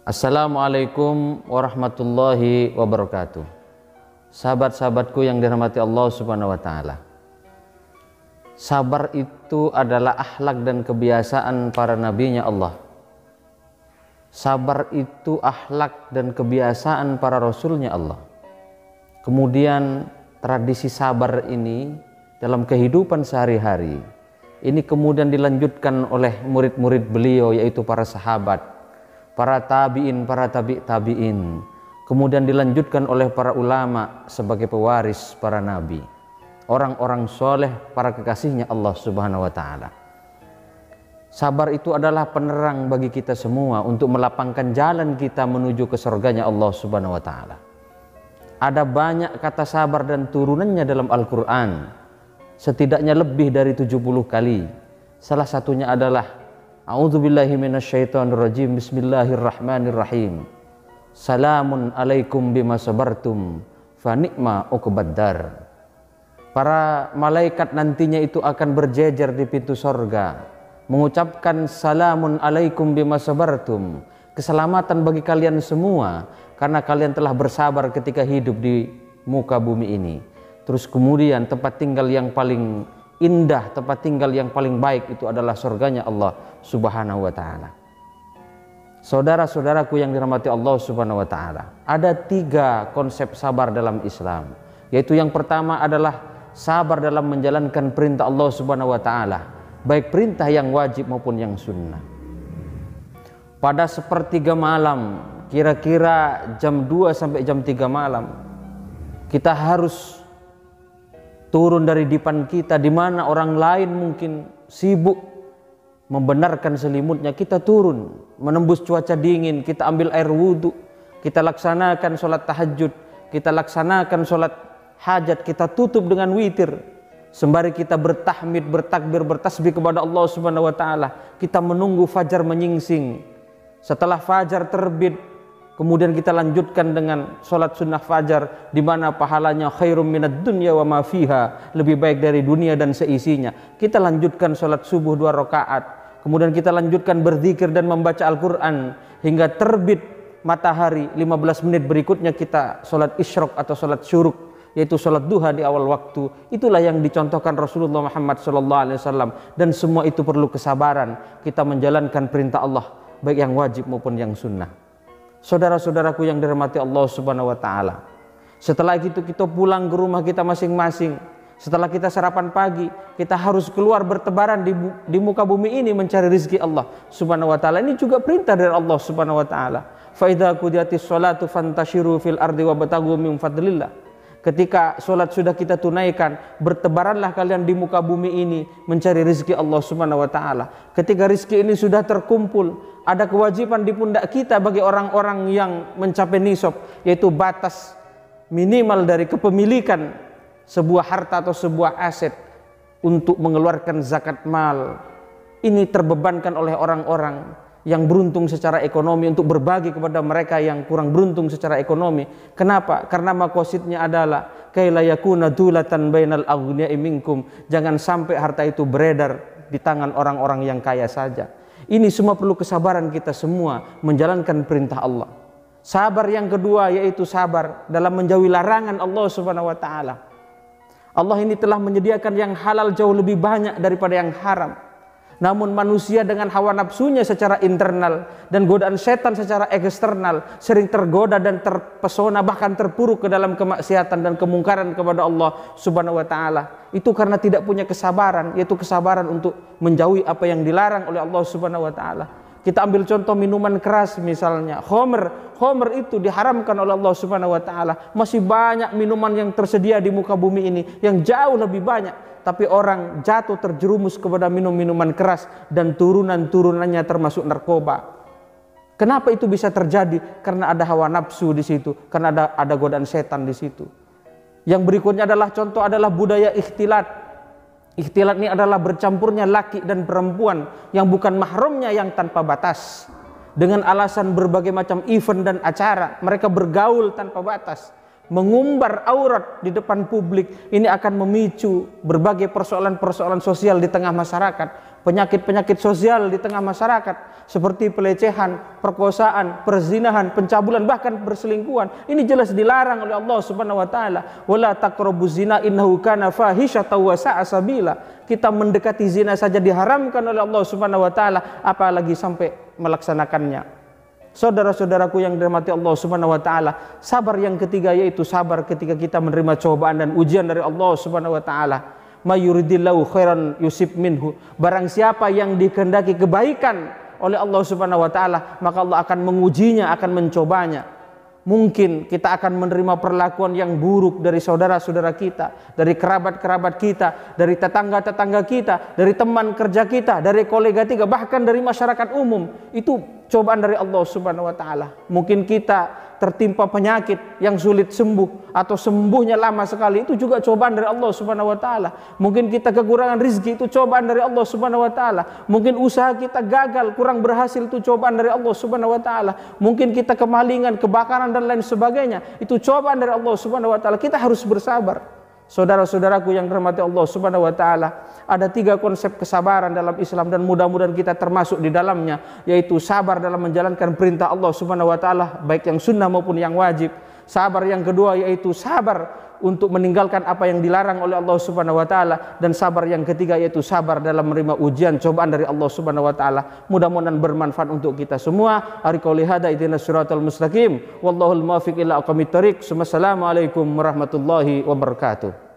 Assalamualaikum warahmatullahi wabarakatuh. Sahabat-sahabatku yang dirahmati Allah Subhanahu wa taala. Sabar itu adalah akhlak dan kebiasaan para nabinya Allah. Sabar itu akhlak dan kebiasaan para rasulnya Allah. Kemudian tradisi sabar ini dalam kehidupan sehari-hari ini kemudian dilanjutkan oleh murid-murid beliau, yaitu para sahabat, para tabi'in, para tabi'in. Kemudian dilanjutkan oleh para ulama sebagai pewaris para nabi, orang-orang soleh, para kekasihnya Allah Subhanahu wa ta'ala. Sabar itu adalah penerang bagi kita semua untuk melapangkan jalan kita menuju ke surganya Allah Subhanahu wa ta'ala. Ada banyak kata sabar dan turunannya dalam Al-Quran, setidaknya lebih dari 70 kali. Salah satunya adalah A'udzubillahi minasyaitonirrajim, bismillahirrahmanirrahim. Salamun alaikum bima sabartum fa ni'ma uqbaddar. Para malaikat nantinya itu akan berjejer di pintu sorga, mengucapkan salamun alaikum bima sabartum, keselamatan bagi kalian semua karena kalian telah bersabar ketika hidup di muka bumi ini. Terus kemudian tempat tinggal yang paling indah, tempat tinggal yang paling baik itu adalah surganya Allah Subhanahu wa ta'ala. Saudara-saudaraku yang dirahmati Allah Subhanahu wa ta'ala, ada 3 konsep sabar dalam Islam, yaitu yang pertama adalah sabar dalam menjalankan perintah Allah Subhanahu wa ta'ala, baik perintah yang wajib maupun yang sunnah. Pada sepertiga malam, kira-kira jam 2 sampai jam 3 malam, kita harus turun dari dipan kita, di mana orang lain mungkin sibuk membenarkan selimutnya. Kita turun menembus cuaca dingin, kita ambil air wudhu, kita laksanakan sholat tahajud, kita laksanakan sholat hajat, kita tutup dengan witir, sembari kita bertahmid, bertakbir, bertasbih kepada Allah Subhanahu wa ta'ala. Kita menunggu fajar menyingsing. Setelah fajar terbit, kemudian kita lanjutkan dengan sholat sunnah fajar, di mana pahalanya khairum minad dunya wa ma fiha, lebih baik dari dunia dan seisinya. Kita lanjutkan sholat subuh 2 rakaat, kemudian kita lanjutkan berzikir dan membaca Al-Quran hingga terbit matahari. 15 menit berikutnya kita sholat isyraq atau sholat syuruk, yaitu sholat duha di awal waktu. Itulah yang dicontohkan Rasulullah Muhammad SAW, dan semua itu perlu kesabaran kita menjalankan perintah Allah, baik yang wajib maupun yang sunnah. Saudara-saudaraku yang dirahmati Allah Subhanahu wa ta'ala, setelah itu kita pulang ke rumah kita masing-masing. Setelah kita sarapan pagi, kita harus keluar bertebaran di muka bumi ini mencari rezeki Allah Subhanahu wa ta'ala. Ini juga perintah dari Allah Subhanahu wa ta'ala. Fa idza qudiyatis sholatu fantashiru fil ardi wabtaghu min fadlillah. Ketika sholat sudah kita tunaikan, bertebaranlah kalian di muka bumi ini mencari rezeki Allah Subhanahu wa ta'ala. Ketika rezeki ini sudah terkumpul, ada kewajiban di pundak kita bagi orang-orang yang mencapai nisab, yaitu batas minimal dari kepemilikan sebuah harta atau sebuah aset, untuk mengeluarkan zakat mal. Ini terbebankan oleh orang-orang yang beruntung secara ekonomi untuk berbagi kepada mereka yang kurang beruntung secara ekonomi. Kenapa? Karena makosidnya adalah kaila yakuna dulatan bainal aghniya'i minkum, jangan sampai harta itu beredar di tangan orang-orang yang kaya saja. Ini semua perlu kesabaran kita semua menjalankan perintah Allah. Sabar yang kedua yaitu sabar dalam menjauhi larangan Allah Subhanahu wa ta'ala. Allah ini telah menyediakan yang halal jauh lebih banyak daripada yang haram. Namun manusia dengan hawa nafsunya secara internal dan godaan setan secara eksternal sering tergoda dan terpesona, bahkan terpuruk ke dalam kemaksiatan dan kemungkaran kepada Allah Subhanahu wa ta'ala. Itu karena tidak punya kesabaran, yaitu kesabaran untuk menjauhi apa yang dilarang oleh Allah Subhanahu wa ta'ala. Kita ambil contoh minuman keras misalnya, khomer itu diharamkan oleh Allah Subhanahu wa ta'ala. Masih banyak minuman yang tersedia di muka bumi ini yang jauh lebih banyak, tapi orang jatuh terjerumus kepada minuman keras dan turunan-turunannya termasuk narkoba. Kenapa itu bisa terjadi? Karena ada hawa nafsu di situ, karena ada godaan setan di situ. Yang berikutnya adalah contoh adalah budaya ikhtilat. Ikhtilat ini adalah bercampurnya laki dan perempuan yang bukan mahramnya yang tanpa batas. Dengan alasan berbagai macam event dan acara, mereka bergaul tanpa batas. mengumbar aurat di depan publik, ini akan memicu berbagai persoalan-persoalan sosial di tengah masyarakat, penyakit-penyakit sosial di tengah masyarakat seperti pelecehan, perkosaan, perzinahan, pencabulan, bahkan perselingkuhan. Ini jelas dilarang oleh Allah Subhanahu wa taala. Wala taqrabuz zina innahu kana fahisyatan wa sa'a sabila. Kita mendekati zina saja diharamkan oleh Allah Subhanahu wa taala, apalagi sampai melaksanakannya. Saudara-saudaraku yang dirahmati Allah Subhanahu wa taala, sabar yang ketiga yaitu sabar ketika kita menerima cobaan dan ujian dari Allah Subhanahu wa taala. Mayuridillahu khairan yusib minhu. Barang siapa yang dikehendaki kebaikan oleh Allah Subhanahu wa taala, maka Allah akan mengujinya, akan mencobanya. Mungkin kita akan menerima perlakuan yang buruk dari saudara-saudara kita, dari kerabat-kerabat kita, dari tetangga-tetangga kita, dari teman kerja kita, dari kolega kita, bahkan dari masyarakat umum. Itu cobaan dari Allah Subhanahu wa taala. Mungkin kita tertimpa penyakit yang sulit sembuh atau sembuhnya lama sekali, itu juga cobaan dari Allah Subhanahu wa taala. Mungkin kita kekurangan rezeki, itu cobaan dari Allah Subhanahu wa taala. Mungkin usaha kita gagal, kurang berhasil, itu cobaan dari Allah Subhanahu wa taala. Mungkin kita kemalingan, kebakaran dan lain sebagainya, itu cobaan dari Allah Subhanahu wa taala. Kita harus bersabar. Saudara-saudaraku yang dirahmati Allah Subhanahu wa taala, ada 3 konsep kesabaran dalam Islam dan mudah-mudahan kita termasuk di dalamnya, yaitu sabar dalam menjalankan perintah Allah Subhanahu wa taala baik yang sunnah maupun yang wajib. Sabar yang kedua yaitu sabar untuk meninggalkan apa yang dilarang oleh Allah Subhanahu wa taala, dan sabar yang ketiga yaitu sabar dalam menerima ujian cobaan dari Allah Subhanahu wa taala. Mudah-mudahan bermanfaat untuk kita semua. Ari qouli hada ihdinas siratal mustaqim wallahul muwaffiq ila aqwamit thoriq. Wassalamualaikum warahmatullahi wabarakatuh.